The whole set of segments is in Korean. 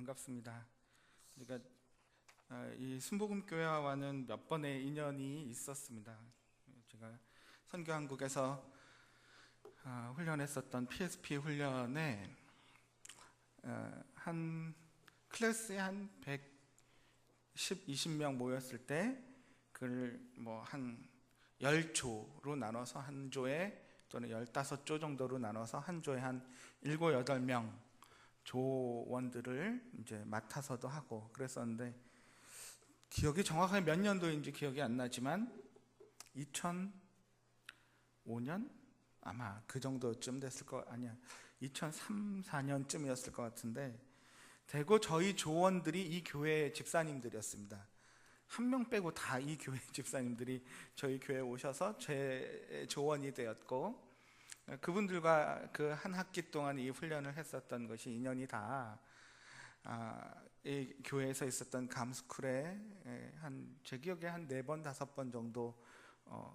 반갑습니다. 우리가 이 순복음교회와는 몇 번의 인연이 있었습니다. 제가 선교한국에서 훈련했었던 PSP 훈련에 한 클래스에 한 110, 20명 모였을 때 그걸 한 10조로 나눠서 한 조에 또는 15조 정도로 나눠서 한 조에 한 7, 8명 조원들을 이제 맡아서도 하고 그랬었는데, 기억이 정확하게 몇 년도인지 기억이 안 나지만 2005년? 아마 그 정도쯤 됐을 거 아니야. 2003, 4년쯤이었을 것 같은데, 대고 저희 조원들이 이 교회 집사님들이었습니다. 한 명 빼고 다 이 교회 집사님들이 저희 교회에 오셔서 제 조원이 되었고, 그분들과 그 한 학기 동안 이 훈련을 했었던 것이 인연이 다 이 교회에서 있었던 감스쿨에 제 기억에 한 4번, 5번 정도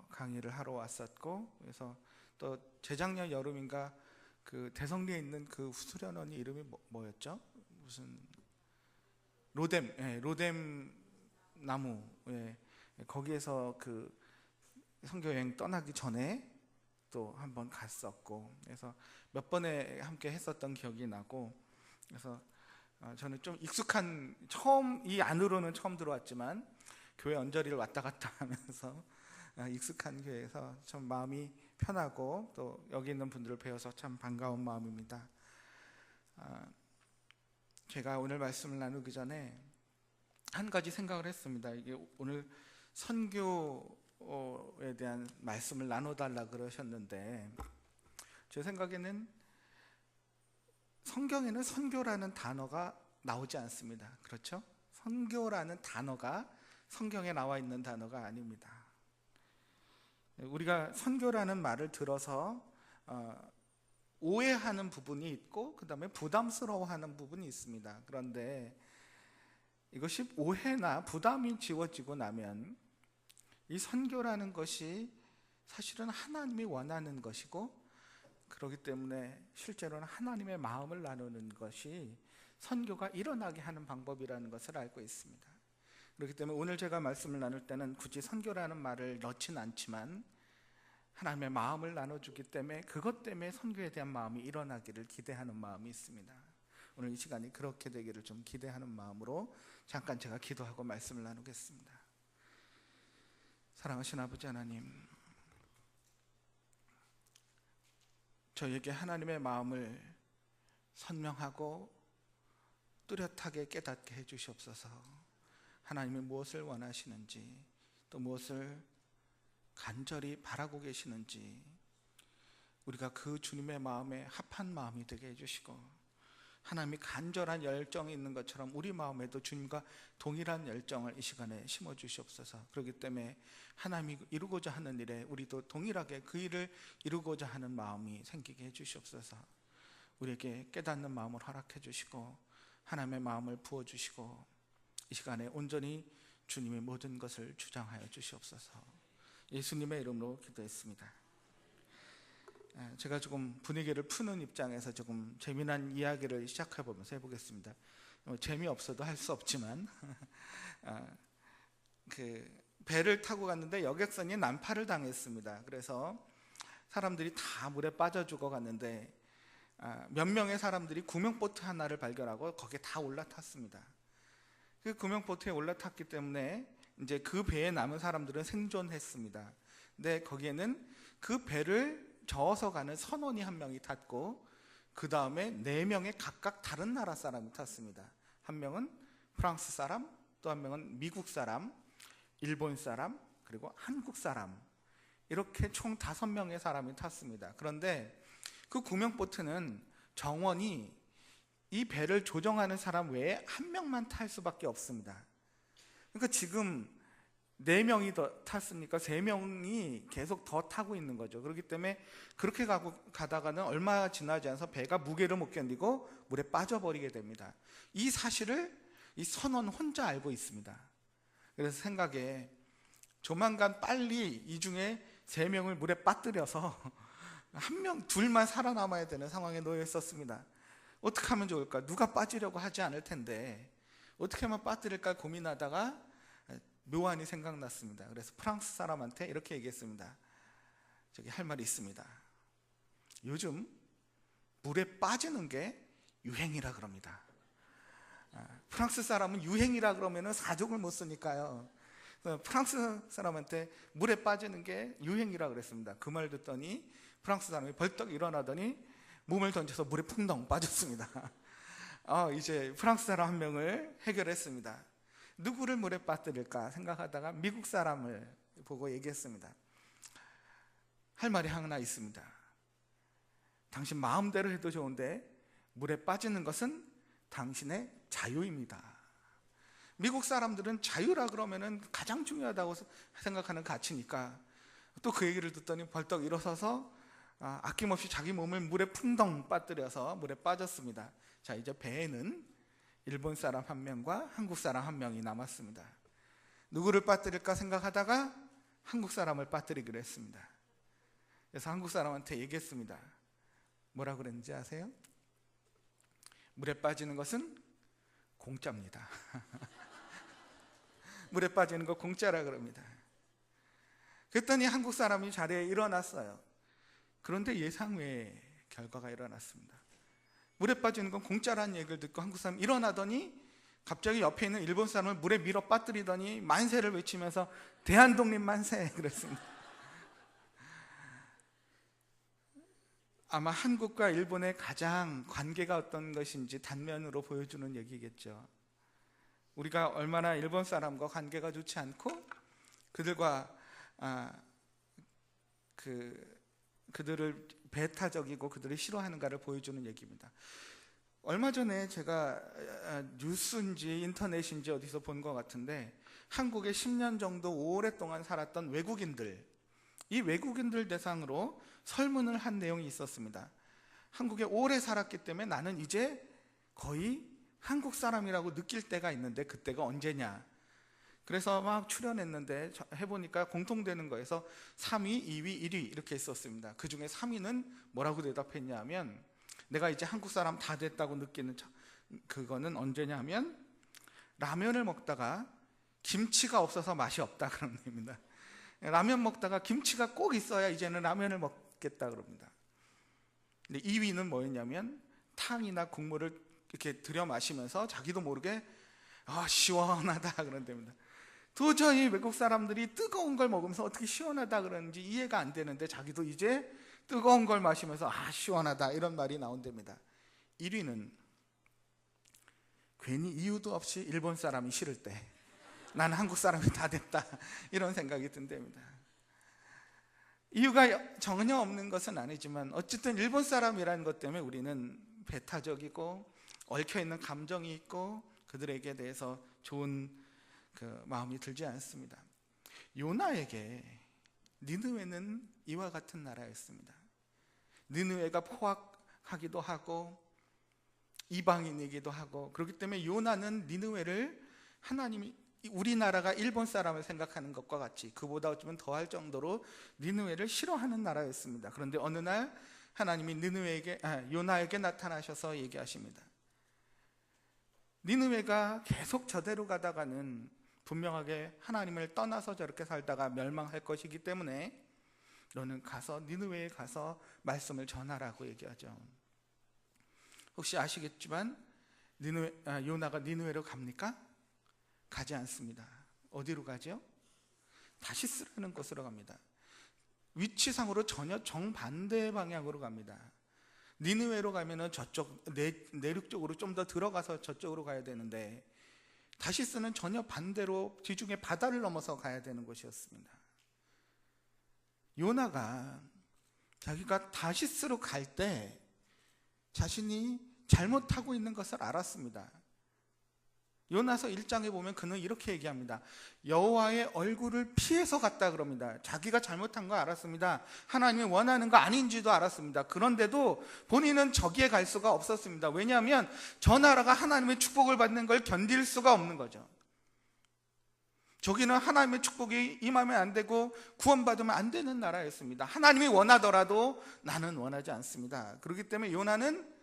강의를 하러 왔었고, 그래서 또 재작년 여름인가 그 대성리에 있는 그 수련원이 이름이 뭐였죠? 무슨 로뎀 나무, 거기에서 그 선교여행 떠나기 전에 또 한 번 갔었고, 그래서 몇 번에 함께 했었던 기억이 나고, 그래서 저는 좀 익숙한, 이 안으로는 처음 들어왔지만 교회 언저리를 왔다 갔다 하면서 익숙한 교회에서 참 마음이 편하고, 또 여기 있는 분들을 뵈어서 참 반가운 마음입니다. 제가 오늘 말씀을 나누기 전에 한 가지 생각을 했습니다. 이게 오늘 선교에 대한 말씀을 나눠달라 그러셨는데, 제 생각에는 성경에는 선교라는 단어가 나오지 않습니다. 그렇죠? 선교라는 단어가 성경에 나와 있는 단어가 아닙니다. 우리가 선교라는 말을 들어서 오해하는 부분이 있고, 그 다음에 부담스러워하는 부분이 있습니다. 그런데 이것이 오해나 부담이 지워지고 나면 이 선교라는 것이 사실은 하나님이 원하는 것이고, 그렇기 때문에 실제로는 하나님의 마음을 나누는 것이 선교가 일어나게 하는 방법이라는 것을 알고 있습니다. 그렇기 때문에 오늘 제가 말씀을 나눌 때는 굳이 선교라는 말을 넣지는 않지만 하나님의 마음을 나눠주기 때문에, 그것 때문에 선교에 대한 마음이 일어나기를 기대하는 마음이 있습니다. 오늘 이 시간이 그렇게 되기를 좀 기대하는 마음으로 잠깐 제가 기도하고 말씀을 나누겠습니다. 사랑하신 아버지 하나님, 저에게 하나님의 마음을 선명하고 뚜렷하게 깨닫게 해주시옵소서. 하나님이 무엇을 원하시는지, 또 무엇을 간절히 바라고 계시는지, 우리가 그 주님의 마음에 합한 마음이 되게 해주시고, 하나님이 간절한 열정이 있는 것처럼 우리 마음에도 주님과 동일한 열정을 이 시간에 심어주시옵소서. 그렇기 때문에 하나님이 이루고자 하는 일에 우리도 동일하게 그 일을 이루고자 하는 마음이 생기게 해주시옵소서. 우리에게 깨닫는 마음을 허락해 주시고 하나님의 마음을 부어주시고, 이 시간에 온전히 주님의 모든 것을 주장하여 주시옵소서. 예수님의 이름으로 기도했습니다. 제가 조금 분위기를 푸는 입장에서 조금 재미난 이야기를 시작해 보면서 해보겠습니다. 재미없어도 할 수 없지만 그 배를 타고 갔는데 여객선이 난파를 당했습니다. 그래서 사람들이 다 물에 빠져 죽어갔는데 몇 명의 사람들이 구명보트 하나를 발견하고 거기에 다 올라탔습니다. 그 구명보트에 올라탔기 때문에 이제 그 배에 남은 사람들은 생존했습니다. 근데 거기에는 그 배를 저어서 가는 선원이 한 명이 탔고, 그 다음에 4명의 각각 다른 나라 사람이 탔습니다. 한 명은 프랑스 사람, 또 한 명은 미국 사람, 일본 사람, 그리고 한국 사람, 이렇게 총 5명의 사람이 탔습니다. 그런데 그 구명보트는 정원이 이 배를 조정하는 사람 외에 한 명만 탈 수밖에 없습니다. 그러니까 지금 4명이 더 탔으니까 3명이 계속 더 타고 있는 거죠. 그렇기 때문에 그렇게 가다가는 얼마 지나지 않아서 배가 무게를 못 견디고 물에 빠져버리게 됩니다. 이 사실을 이 선원 혼자 알고 있습니다. 그래서 생각에 조만간 빨리 이 중에 3명을 물에 빠뜨려서 1명, 2만 살아남아야 되는 상황에 놓여 있었습니다. 어떻게 하면 좋을까? 누가 빠지려고 하지 않을 텐데 어떻게 하면 빠뜨릴까 고민하다가 묘안이 생각났습니다. 그래서 프랑스 사람한테 이렇게 얘기했습니다. 저기 할 말이 있습니다. 요즘 물에 빠지는 게 유행이라 그럽니다. 프랑스 사람은 유행이라 그러면 사족을 못 쓰니까요. 프랑스 사람한테 물에 빠지는 게 유행이라 그랬습니다. 그 말 듣더니 프랑스 사람이 벌떡 일어나더니 몸을 던져서 물에 풍덩 빠졌습니다. 이제 프랑스 사람 한 명을 해결했습니다. 누구를 물에 빠뜨릴까 생각하다가 미국 사람을 보고 얘기했습니다. 할 말이 하나 있습니다. 당신 마음대로 해도 좋은데 물에 빠지는 것은 당신의 자유입니다. 미국 사람들은 자유라 그러면은 가장 중요하다고 생각하는 가치니까 또 그 얘기를 듣더니 벌떡 일어서서 아낌없이 자기 몸을 물에 풍덩 빠뜨려서 물에 빠졌습니다. 자, 이제 배에는 일본 사람 한 명과 한국 사람 한 명이 남았습니다. 누구를 빠뜨릴까 생각하다가 한국 사람을 빠뜨리기로 했습니다. 그래서 한국 사람한테 얘기했습니다. 뭐라 그랬는지 아세요? 물에 빠지는 것은 공짜입니다. 물에 빠지는 거 공짜라 그럽니다. 그랬더니 한국 사람이 자리에 일어났어요. 그런데 예상 외의 결과가 일어났습니다. 물에 빠지는 건 공짜라는 얘기를 듣고 한국 사람이 일어나더니 갑자기 옆에 있는 일본 사람을 물에 밀어 빠뜨리더니 만세를 외치면서 대한독립 만세 그랬습니다. 아마 한국과 일본의 가장 관계가 어떤 것인지 단면으로 보여주는 얘기겠죠. 우리가 얼마나 일본 사람과 관계가 좋지 않고 그들과 그들을 배타적이고 그들을 싫어하는가를 보여주는 얘기입니다. 얼마 전에 제가 뉴스인지 인터넷인지 어디서 본 것 같은데 한국에 10년 정도 오랫동안 살았던 외국인들, 이 외국인들 대상으로 설문을 한 내용이 있었습니다. 한국에 오래 살았기 때문에 나는 이제 거의 한국 사람이라고 느낄 때가 있는데 그때가 언제냐. 그래서 막 출연했는데 해보니까 공통되는 거에서 3위, 2위, 1위 이렇게 있었습니다. 그 중에 3위는 뭐라고 대답했냐 하면 내가 이제 한국 사람 다 됐다고 느끼는 그거는 언제냐 하면 라면을 먹다가 김치가 없어서 맛이 없다 그런 겁니다. 라면 먹다가 김치가 꼭 있어야 이제는 라면을 먹겠다 그럽니다. 근데 2위는 뭐였냐면 탕이나 국물을 이렇게 들여 마시면서 자기도 모르게 시원하다 그런답니다. 도저히 외국 사람들이 뜨거운 걸 먹으면서 어떻게 시원하다 그러는지 이해가 안 되는데 자기도 이제 뜨거운 걸 마시면서 시원하다 이런 말이 나온답니다. 1위는 괜히 이유도 없이 일본 사람이 싫을 때 나는 한국 사람이 다 됐다 이런 생각이 든답니다. 이유가 전혀 없는 것은 아니지만 어쨌든 일본 사람이라는 것 때문에 우리는 배타적이고 얽혀있는 감정이 있고 그들에게 대해서 좋은 마음이 들지 않습니다. 요나에게 니느웨는 이와 같은 나라였습니다. 니느웨가 포악하기도 하고 이방인이기도 하고 그렇기 때문에 요나는 니느웨를 하나님이 우리나라가 일본 사람을 생각하는 것과 같이 그보다 어쩌면 더할 정도로 니느웨를 싫어하는 나라였습니다. 그런데 어느 날 하나님이 요나에게 나타나셔서 얘기하십니다. 니느웨가 계속 저대로 가다가는 분명하게 하나님을 떠나서 저렇게 살다가 멸망할 것이기 때문에 너는 가서 니느웨에 가서 말씀을 전하라고 얘기하죠. 혹시 아시겠지만 요나가 니느웨로 갑니까? 가지 않습니다. 어디로 가죠? 다시스라는 곳으로 갑니다. 위치상으로 전혀 정반대 방향으로 갑니다. 니느웨로 가면은 저쪽 내륙 쪽으로 좀 더 들어가서 저쪽으로 가야 되는데 다시스는 전혀 반대로 지중해 바다를 넘어서 가야 되는 곳이었습니다. 요나가 자기가 다시스로 갈 때 자신이 잘못하고 있는 것을 알았습니다. 요나서 1장에 보면 그는 이렇게 얘기합니다. 여호와의 얼굴을 피해서 갔다 그럽니다. 자기가 잘못한 거 알았습니다. 하나님이 원하는 거 아닌지도 알았습니다. 그런데도 본인은 저기에 갈 수가 없었습니다. 왜냐하면 저 나라가 하나님의 축복을 받는 걸 견딜 수가 없는 거죠. 저기는 하나님의 축복이 임하면 안 되고 구원받으면 안 되는 나라였습니다. 하나님이 원하더라도 나는 원하지 않습니다. 그렇기 때문에 요나는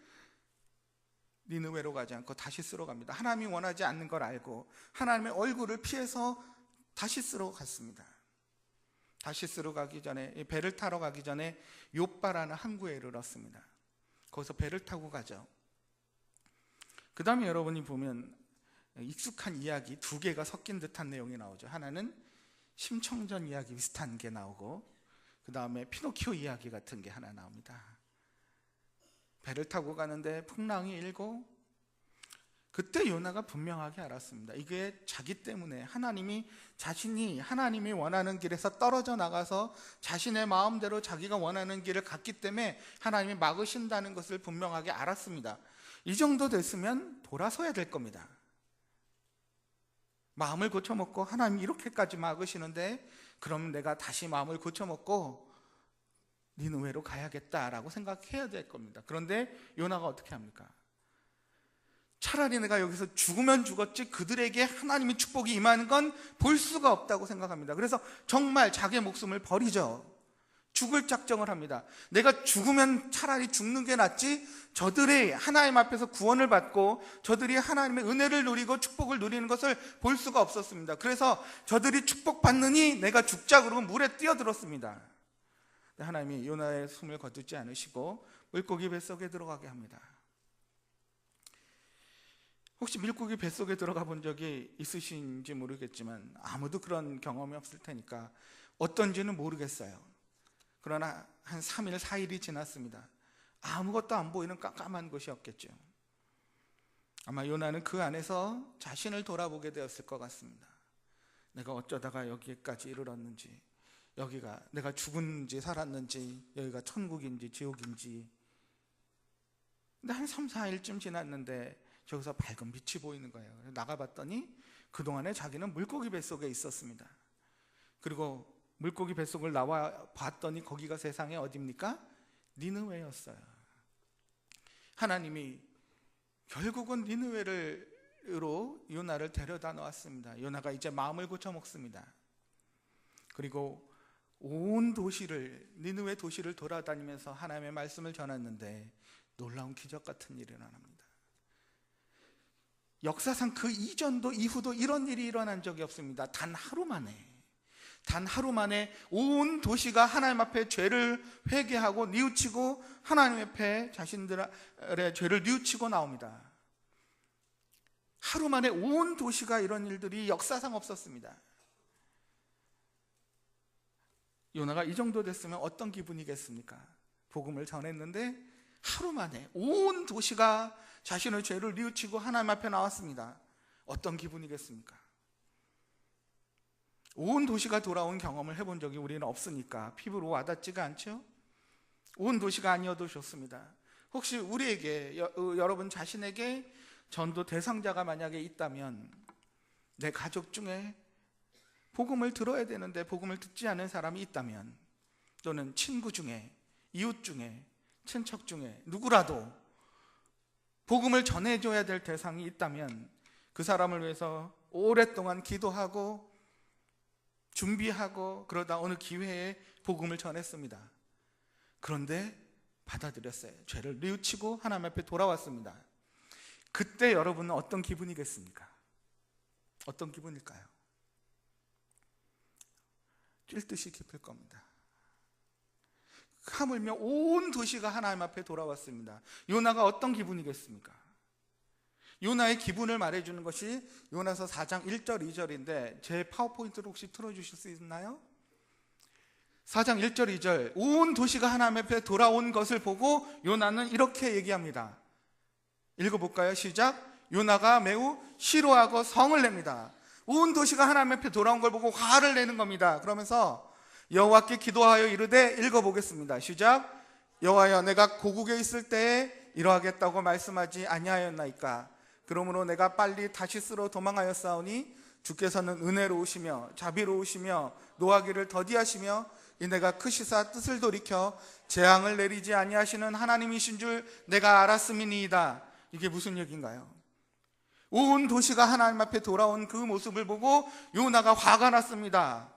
니느웨로 가지 않고 다시스로 갑니다. 하나님이 원하지 않는 걸 알고 하나님의 얼굴을 피해서 다시스로 갔습니다. 다시스로 가기 전에, 배를 타러 가기 전에 욥바라는 항구에 이르렀습니다. 거기서 배를 타고 가죠. 그 다음에 여러분이 보면 익숙한 이야기 두 개가 섞인 듯한 내용이 나오죠. 하나는 심청전 이야기 비슷한 게 나오고, 그 다음에 피노키오 이야기 같은 게 하나 나옵니다. 배를 타고 가는데 풍랑이 일고, 그때 요나가 분명하게 알았습니다. 이게 자기 때문에 자신이 하나님이 원하는 길에서 떨어져 나가서 자신의 마음대로 자기가 원하는 길을 갔기 때문에 하나님이 막으신다는 것을 분명하게 알았습니다. 이 정도 됐으면 돌아서야 될 겁니다. 마음을 고쳐먹고 하나님이 이렇게까지 막으시는데 그럼 내가 다시 마음을 고쳐먹고 니느웨로 가야겠다라고 생각해야 될 겁니다. 그런데 요나가 어떻게 합니까? 차라리 내가 여기서 죽으면 죽었지 그들에게 하나님의 축복이 임하는 건 볼 수가 없다고 생각합니다. 그래서 정말 자기의 목숨을 버리죠. 죽을 작정을 합니다. 내가 죽으면 차라리 죽는 게 낫지, 저들이 하나님 앞에서 구원을 받고 저들이 하나님의 은혜를 누리고 축복을 누리는 것을 볼 수가 없었습니다. 그래서 저들이 축복받느니 내가 죽자 그러고 물에 뛰어들었습니다. 하나님이 요나의 숨을 거두지 않으시고 물고기 뱃속에 들어가게 합니다. 혹시 물고기 뱃속에 들어가 본 적이 있으신지 모르겠지만 아무도 그런 경험이 없을 테니까 어떤지는 모르겠어요. 그러나 한 3일, 4일이 지났습니다. 아무것도 안 보이는 깜깜한 곳이었겠죠. 아마 요나는 그 안에서 자신을 돌아보게 되었을 것 같습니다. 내가 어쩌다가 여기까지 이르렀는지, 여기가 내가 죽은지 살았는지, 여기가 천국인지 지옥인지. 근데 한 3, 4일쯤 지났는데 저기서 밝은 빛이 보이는 거예요. 나가봤더니 그동안에 자기는 물고기 뱃속에 있었습니다. 그리고 물고기 뱃속을 나와 봤더니 거기가 세상에 어디입니까? 니느웨였어요. 하나님이 결국은 니느웨로 요나를 데려다 놓았습니다. 요나가 이제 마음을 고쳐 먹습니다. 그리고 온 도시를, 니느웨 도시를 돌아다니면서 하나님의 말씀을 전했는데 놀라운 기적 같은 일이 일어납니다. 역사상 그 이전도 이후도 이런 일이 일어난 적이 없습니다. 단 하루 만에 온 도시가 하나님 앞에 죄를 회개하고 뉘우치고 하나님 앞에 자신들의 죄를 뉘우치고 나옵니다. 하루 만에 온 도시가 이런 일들이 역사상 없었습니다. 요나가 이 정도 됐으면 어떤 기분이겠습니까? 복음을 전했는데 하루 만에 온 도시가 자신의 죄를 뉘우치고 하나님 앞에 나왔습니다. 어떤 기분이겠습니까? 온 도시가 돌아온 경험을 해본 적이 우리는 없으니까 피부로 와닿지가 않죠? 온 도시가 아니어도 좋습니다. 혹시 우리에게, 여러분 자신에게 전도 대상자가 만약에 있다면, 내 가족 중에 복음을 들어야 되는데 복음을 듣지 않은 사람이 있다면, 또는 친구 중에, 이웃 중에, 친척 중에 누구라도 복음을 전해줘야 될 대상이 있다면 그 사람을 위해서 오랫동안 기도하고 준비하고 그러다 어느 기회에 복음을 전했습니다. 그런데 받아들였어요. 죄를 뉘우치고 하나님 앞에 돌아왔습니다. 그때 여러분은 어떤 기분이겠습니까? 어떤 기분일까요? 찔듯이 깊을 겁니다. 하물며 온 도시가 하나님 앞에 돌아왔습니다. 요나가 어떤 기분이겠습니까? 요나의 기분을 말해주는 것이 요나서 4장 1절 2절인데 제 파워포인트를 혹시 틀어주실 수 있나요? 4장 1절 2절, 온 도시가 하나님 앞에 돌아온 것을 보고 요나는 이렇게 얘기합니다. 읽어볼까요? 시작. 요나가 매우 싫어하고 성을 냅니다. 온 도시가 하나님 앞에 돌아온 걸 보고 화를 내는 겁니다. 그러면서 여호와께 기도하여 이르되, 읽어보겠습니다. 시작. 여호와여, 내가 고국에 있을 때에 이러하겠다고 말씀하지 아니하였나이까? 그러므로 내가 빨리 다시스로 도망하였사오니 주께서는 은혜로우시며 자비로우시며 노하기를 더디하시며 이 내가 크시사 뜻을 돌이켜 재앙을 내리지 아니하시는 하나님이신 줄 내가 알았음이니이다. 이게 무슨 얘기인가요? 온 도시가 하나님 앞에 돌아온 그 모습을 보고 요나가 화가 났습니다.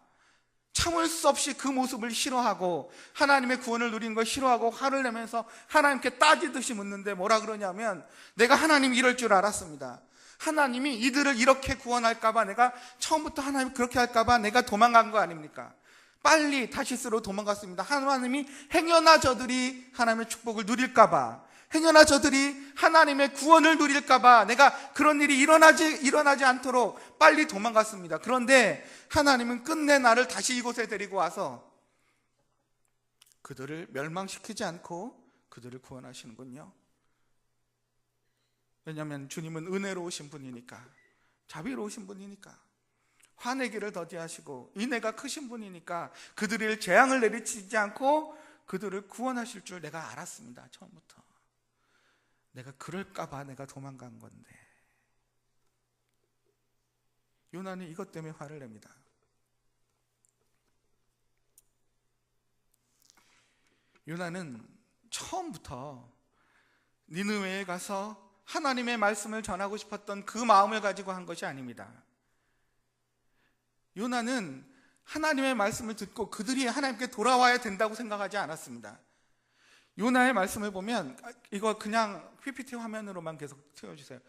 참을 수 없이 그 모습을 싫어하고 하나님의 구원을 누리는 걸 싫어하고 화를 내면서 하나님께 따지듯이 묻는데 뭐라 그러냐면, 내가 하나님 이럴 줄 알았습니다. 하나님이 이들을 이렇게 구원할까봐, 내가 처음부터 하나님 그렇게 할까봐 내가 도망간 거 아닙니까? 빨리 다시스로 도망갔습니다. 하나님이 행여나 저들이 하나님의 축복을 누릴까봐, 행여나 저들이 하나님의 구원을 누릴까봐 내가 그런 일이 일어나지 않도록 빨리 도망갔습니다. 그런데 하나님은 끝내 나를 다시 이곳에 데리고 와서 그들을 멸망시키지 않고 그들을 구원하시는군요. 왜냐하면 주님은 은혜로우신 분이니까, 자비로우신 분이니까, 화내기를 더디하시고 인애가 크신 분이니까 그들을 재앙을 내리치지 않고 그들을 구원하실 줄 내가 알았습니다. 처음부터. 내가 그럴까봐 내가 도망간 건데. 요나는 이것 때문에 화를 냅니다. 요나는 처음부터 니느웨에 가서 하나님의 말씀을 전하고 싶었던 그 마음을 가지고 한 것이 아닙니다. 요나는 하나님의 말씀을 듣고 그들이 하나님께 돌아와야 된다고 생각하지 않았습니다. 요나의 말씀을 보면, 이거 그냥 PPT 화면으로만 계속 채워주세요.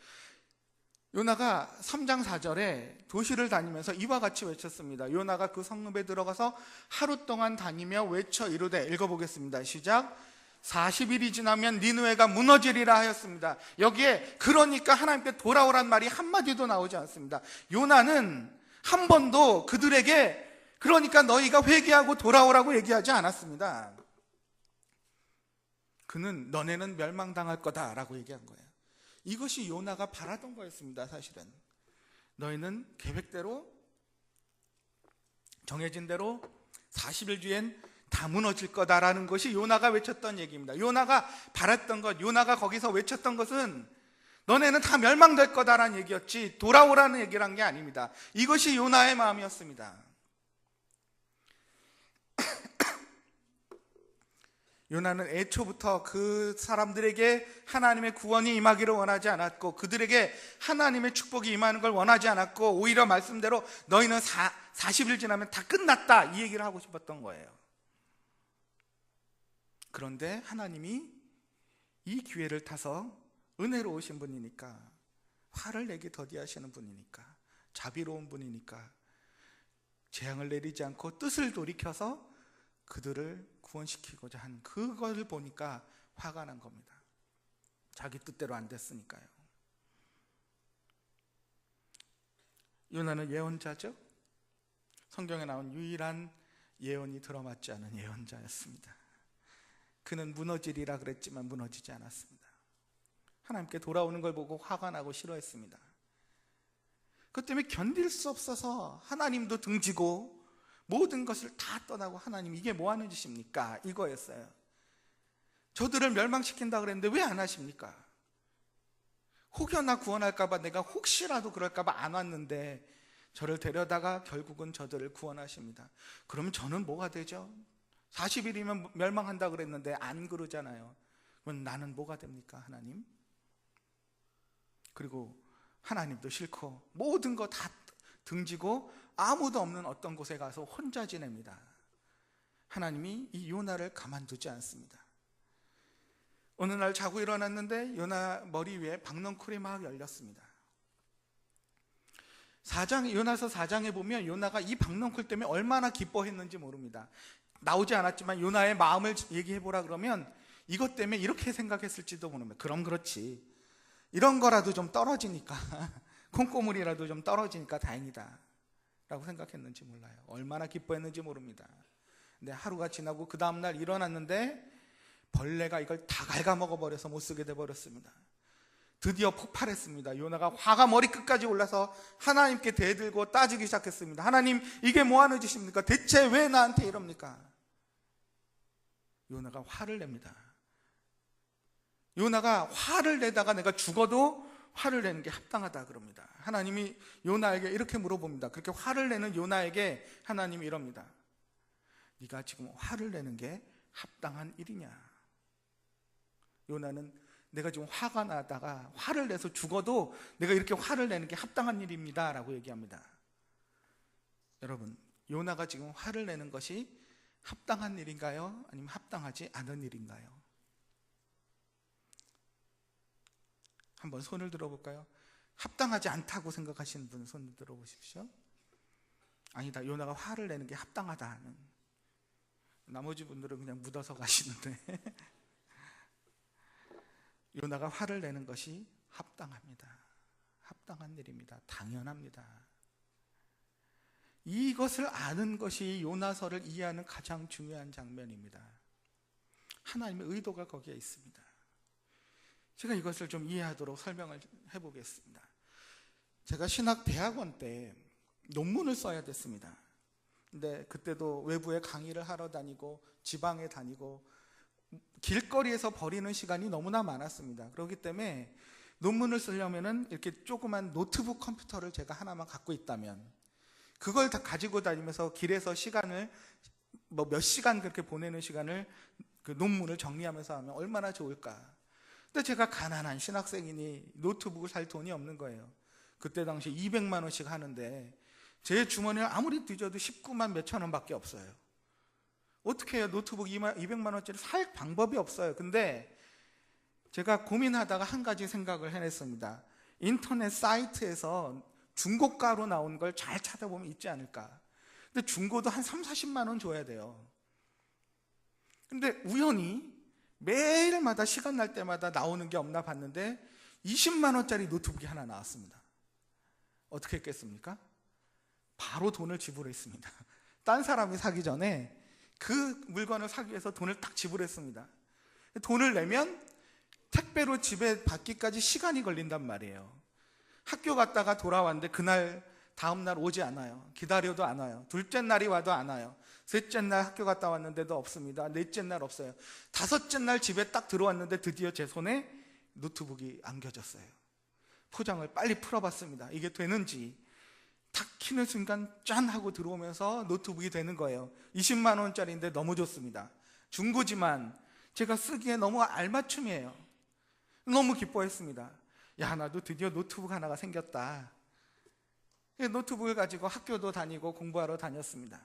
요나가 3장 4절에 도시를 다니면서 이와 같이 외쳤습니다. 요나가 그 성읍에 들어가서 하루 동안 다니며 외쳐 이르되, 읽어보겠습니다. 시작. 40일이 지나면 니느웨가 무너지리라 하였습니다. 여기에 그러니까 하나님께 돌아오란 말이 한마디도 나오지 않습니다. 요나는 한 번도 그들에게 그러니까 너희가 회개하고 돌아오라고 얘기하지 않았습니다. 그는 너네는 멸망당할 거다라고 얘기한 거예요. 이것이 요나가 바라던 거였습니다. 사실은 너희는 계획대로, 정해진 대로 40일 뒤엔 다 무너질 거다라는 것이 요나가 외쳤던 얘기입니다. 요나가 바랐던 것, 요나가 거기서 외쳤던 것은 너네는 다 멸망될 거다라는 얘기였지 돌아오라는 얘기를 한 게 아닙니다. 이것이 요나의 마음이었습니다. 요나는 애초부터 그 사람들에게 하나님의 구원이 임하기를 원하지 않았고, 그들에게 하나님의 축복이 임하는 걸 원하지 않았고, 오히려 말씀대로 너희는 40일 지나면 다 끝났다, 이 얘기를 하고 싶었던 거예요. 그런데 하나님이 이 기회를 타서 은혜로우신 분이니까, 화를 내기 더디하시는 분이니까, 자비로운 분이니까 재앙을 내리지 않고 뜻을 돌이켜서 그들을 구원시키고자 한 그걸 보니까 화가 난 겁니다. 자기 뜻대로 안 됐으니까요. 요나는 예언자죠. 성경에 나온 유일한 예언이 들어맞지 않은 예언자였습니다. 그는 무너지리라 그랬지만 무너지지 않았습니다. 하나님께 돌아오는 걸 보고 화가 나고 싫어했습니다. 그것 때문에 견딜 수 없어서 하나님도 등지고 모든 것을 다 떠나고, 하나님 이게 뭐 하는 짓입니까? 이거였어요. 저들을 멸망시킨다 그랬는데 왜 안 하십니까? 혹여나 구원할까봐, 내가 혹시라도 그럴까봐 안 왔는데 저를 데려다가 결국은 저들을 구원하십니다. 그러면 저는 뭐가 되죠? 40일이면 멸망한다 그랬는데 안 그러잖아요. 그럼 나는 뭐가 됩니까? 하나님? 그리고 하나님도 싫고 모든 거 다 등지고 아무도 없는 어떤 곳에 가서 혼자 지냅니다. 하나님이 이 요나를 가만두지 않습니다. 어느 날 자고 일어났는데 요나 머리 위에 박넝쿨이 막 열렸습니다. 요나서 4장에 보면 요나가 이 박넝쿨 때문에 얼마나 기뻐했는지 모릅니다. 나오지 않았지만 요나의 마음을 얘기해보라 그러면 이것 때문에 이렇게 생각했을지도 모릅니다. 그럼 그렇지, 이런 거라도 좀 떨어지니까 콩고물이라도 좀 떨어지니까 다행이다 라고 생각했는지 몰라요. 얼마나 기뻐했는지 모릅니다. 근데 하루가 지나고 그 다음날 일어났는데 벌레가 이걸 다 갉아먹어버려서 못쓰게 돼버렸습니다. 드디어 폭발했습니다. 요나가 화가 머리끝까지 올라서 하나님께 대들고 따지기 시작했습니다. 하나님, 이게 뭐하는 짓입니까? 대체 왜 나한테 이럽니까? 요나가 화를 냅니다. 요나가 화를 내다가 내가 죽어도 화를 내는 게 합당하다 그럽니다. 하나님이 요나에게 이렇게 물어봅니다. 그렇게 화를 내는 요나에게 하나님이 이럽니다. 네가 지금 화를 내는 게 합당한 일이냐? 요나는 내가 지금 화가 나다가 화를 내서 죽어도 내가 이렇게 화를 내는 게 합당한 일입니다 라고 얘기합니다. 여러분, 요나가 지금 화를 내는 것이 합당한 일인가요? 아니면 합당하지 않은 일인가요? 한번 손을 들어볼까요? 합당하지 않다고 생각하시는 분 손을 들어보십시오. 아니다, 요나가 화를 내는 게 합당하다는. 나머지 분들은 그냥 묻어서 가시는데 요나가 화를 내는 것이 합당합니다. 합당한 일입니다. 당연합니다. 이것을 아는 것이 요나서를 이해하는 가장 중요한 장면입니다. 하나님의 의도가 거기에 있습니다. 제가 이것을 좀 이해하도록 설명을 해보겠습니다. 제가 신학대학원 때 논문을 써야 됐습니다. 근데 그때도 외부에 강의를 하러 다니고 지방에 다니고 길거리에서 버리는 시간이 너무나 많았습니다. 그렇기 때문에 논문을 쓰려면은 이렇게 조그만 노트북 컴퓨터를 제가 하나만 갖고 있다면 그걸 다 가지고 다니면서 길에서 시간을 몇 시간 그렇게 보내는 시간을 그 논문을 정리하면서 하면 얼마나 좋을까. 근데 제가 가난한 신학생이니 노트북을 살 돈이 없는 거예요. 그때 당시 200만 원씩 하는데 제 주머니를 아무리 뒤져도 19만 몇천 원밖에 없어요. 어떻게 해요? 노트북 200만 원짜리 살 방법이 없어요. 근데 제가 고민하다가 한 가지 생각을 해냈습니다. 인터넷 사이트에서 중고가로 나온 걸 잘 찾아보면 있지 않을까. 근데 중고도 한 3, 40만 원 줘야 돼요. 근데 우연히 매일마다 시간 날 때마다 나오는 게 없나 봤는데 20만 원짜리 노트북이 하나 나왔습니다. 어떻게 했겠습니까? 바로 돈을 지불했습니다. 딴 사람이 사기 전에 그 물건을 사기 위해서 돈을 딱 지불했습니다. 돈을 내면 택배로 집에 받기까지 시간이 걸린단 말이에요. 학교 갔다가 돌아왔는데 그날 다음날 오지 않아요. 기다려도 안 와요. 둘째 날이 와도 안 와요. 셋째 날 학교 갔다 왔는데도 없습니다. 넷째 날 없어요. 다섯째 날 집에 딱 들어왔는데 드디어 제 손에 노트북이 안겨졌어요. 포장을 빨리 풀어봤습니다. 이게 되는지. 탁 키는 순간 짠 하고 들어오면서 노트북이 되는 거예요. 20만 원짜리인데 너무 좋습니다. 중고지만 제가 쓰기에 너무 알맞춤이에요. 너무 기뻐했습니다. 야, 나도 드디어 노트북 하나가 생겼다. 노트북을 가지고 학교도 다니고 공부하러 다녔습니다.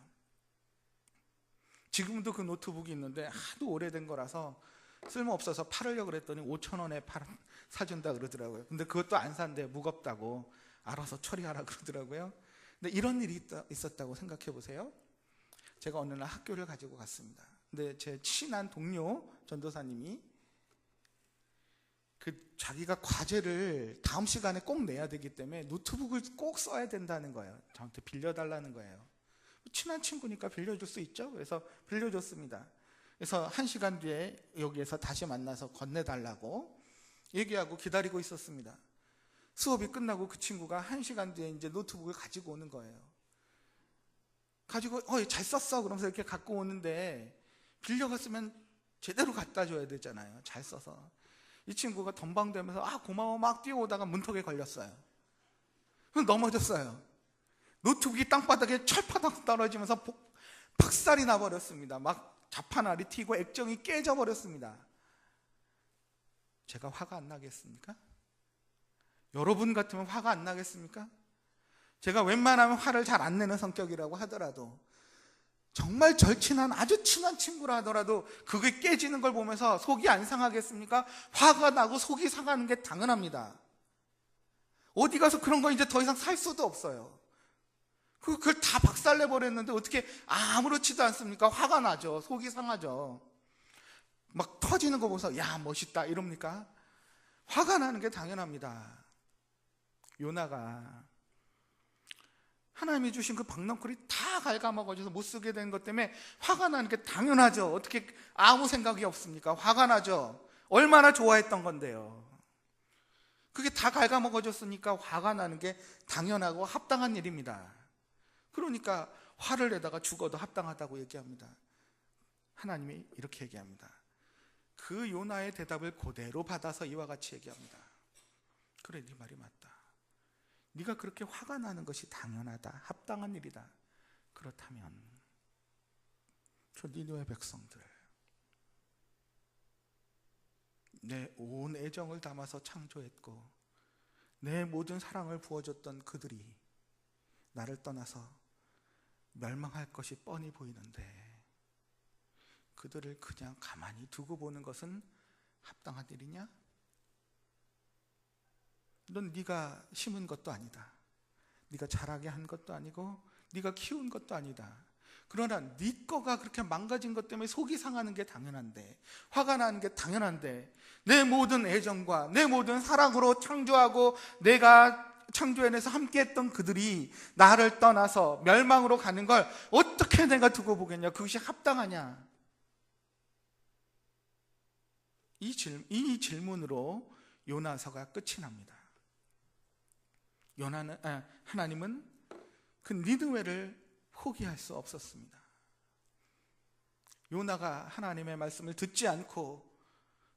지금도 그 노트북이 있는데 하도 오래된 거라서 쓸모없어서 팔으려고 그랬더니 5천 원에 사준다 그러더라고요. 근데 그것도 안 산대요. 무겁다고. 알아서 처리하라 그러더라고요. 근데 이런 일이 있었다고 생각해 보세요. 제가 어느 날 학교를 가지고 갔습니다. 근데 제 친한 동료 전도사님이 자기가 과제를 다음 시간에 꼭 내야 되기 때문에 노트북을 꼭 써야 된다는 거예요. 저한테 빌려달라는 거예요. 친한 친구니까 빌려줄 수 있죠. 그래서 빌려줬습니다. 그래서 1시간 뒤에 여기에서 다시 만나서 건네달라고 얘기하고 기다리고 있었습니다. 수업이 끝나고 그 친구가 1시간 뒤에 이제 노트북을 가지고 오는 거예요. 가지고 잘 썼어 그러면서 이렇게 갖고 오는데 빌려갔으면 제대로 갖다 줘야 되잖아요. 잘 써서. 이 친구가 덤방대면서 고마워 막 뛰어오다가 문턱에 걸렸어요. 넘어졌어요. 노트북이 땅바닥에 철파닥 떨어지면서 박살이 나버렸습니다. 막 자판알이 튀고 액정이 깨져버렸습니다. 제가 화가 안 나겠습니까? 여러분 같으면 화가 안 나겠습니까? 제가 웬만하면 화를 잘 안 내는 성격이라고 하더라도 정말 절친한 아주 친한 친구라 하더라도 그게 깨지는 걸 보면서 속이 안 상하겠습니까? 화가 나고 속이 상하는 게 당연합니다. 어디 가서 그런 거 이제 더 이상 살 수도 없어요. 그걸 다 박살내버렸는데 어떻게 아무렇지도 않습니까? 화가 나죠. 속이 상하죠. 막 터지는 거 보면서 야 멋있다 이럽니까? 화가 나는 게 당연합니다. 요나가 하나님이 주신 그 박넝쿨이 다 갉아먹어져서 못 쓰게 된 것 때문에 화가 나는 게 당연하죠. 어떻게 아무 생각이 없습니까? 화가 나죠. 얼마나 좋아했던 건데요. 그게 다 갉아먹어졌으니까 화가 나는 게 당연하고 합당한 일입니다. 그러니까 화를 내다가 죽어도 합당하다고 얘기합니다. 하나님이 이렇게 얘기합니다. 그 요나의 대답을 그대로 받아서 이와 같이 얘기합니다. 그래, 네 말이 맞다. 네가 그렇게 화가 나는 것이 당연하다, 합당한 일이다. 그렇다면 저 니느웨 백성들, 내 온 애정을 담아서 창조했고 내 모든 사랑을 부어줬던 그들이 나를 떠나서 멸망할 것이 뻔히 보이는데 그들을 그냥 가만히 두고 보는 것은 합당한 일이냐? 넌 네가 심은 것도 아니다. 네가 자라게 한 것도 아니고 네가 키운 것도 아니다. 그러나 네 거가 그렇게 망가진 것 때문에 속이 상하는 게 당연한데, 화가 나는 게 당연한데, 내 모든 애정과 내 모든 사랑으로 창조하고 내가 창조해내서 함께했던 그들이 나를 떠나서 멸망으로 가는 걸 어떻게 내가 두고 보겠냐? 그것이 합당하냐? 이 질문으로 요나서가 끝이 납니다. 하나님은 그 니느웨를 포기할 수 없었습니다. 요나가 하나님의 말씀을 듣지 않고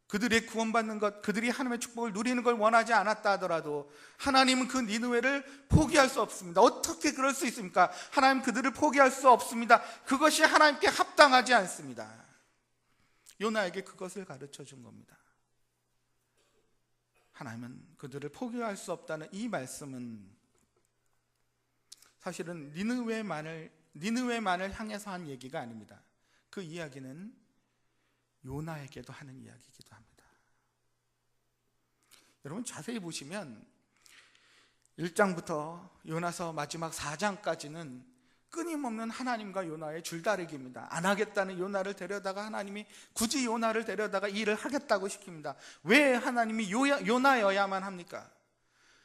그들이 구원받는 것, 그들이 하나님의 축복을 누리는 걸 원하지 않았다 하더라도 하나님은 그 니느웨를 포기할 수 없습니다. 어떻게 그럴 수 있습니까? 하나님 그들을 포기할 수 없습니다. 그것이 하나님께 합당하지 않습니다. 요나에게 그것을 가르쳐 준 겁니다. 하나님은 그들을 포기할 수 없다는 이 말씀은 사실은 니느웨만을 향해서 한 얘기가 아닙니다. 그 이야기는 요나에게도 하는 이야기이기도 합니다. 여러분 자세히 보시면 1장부터 요나서 마지막 4장까지는 끊임없는 하나님과 요나의 줄다리기입니다. 안 하겠다는 요나를 데려다가 하나님이 굳이 요나를 데려다가 일을 하겠다고 시킵니다. 왜 하나님이 요나여야만 합니까?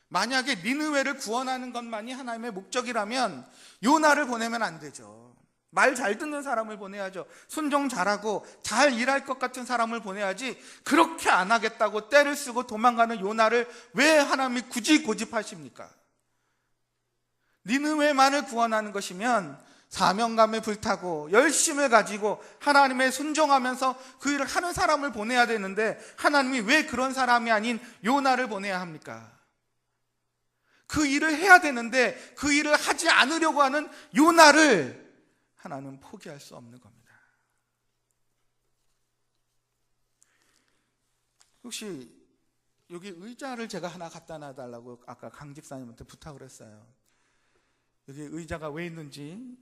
만약에 니느웨를 구원하는 것만이 하나님의 목적이라면 요나를 보내면 안 되죠. 말 잘 듣는 사람을 보내야죠. 순종 잘하고 잘 일할 것 같은 사람을 보내야지, 그렇게 안 하겠다고 떼를 쓰고 도망가는 요나를 왜 하나님이 굳이 고집하십니까? 니느웨만을 구원하는 것이면 사명감에 불타고 열심을 가지고 하나님의 순종하면서 그 일을 하는 사람을 보내야 되는데 하나님이 왜 그런 사람이 아닌 요나를 보내야 합니까? 그 일을 해야 되는데 그 일을 하지 않으려고 하는 요나를 하나님은 포기할 수 없는 겁니다. 혹시 여기 의자를 제가 하나 갖다 놔달라고 아까 강 집사님한테 부탁을 했어요. 여기 의자가 왜 있는지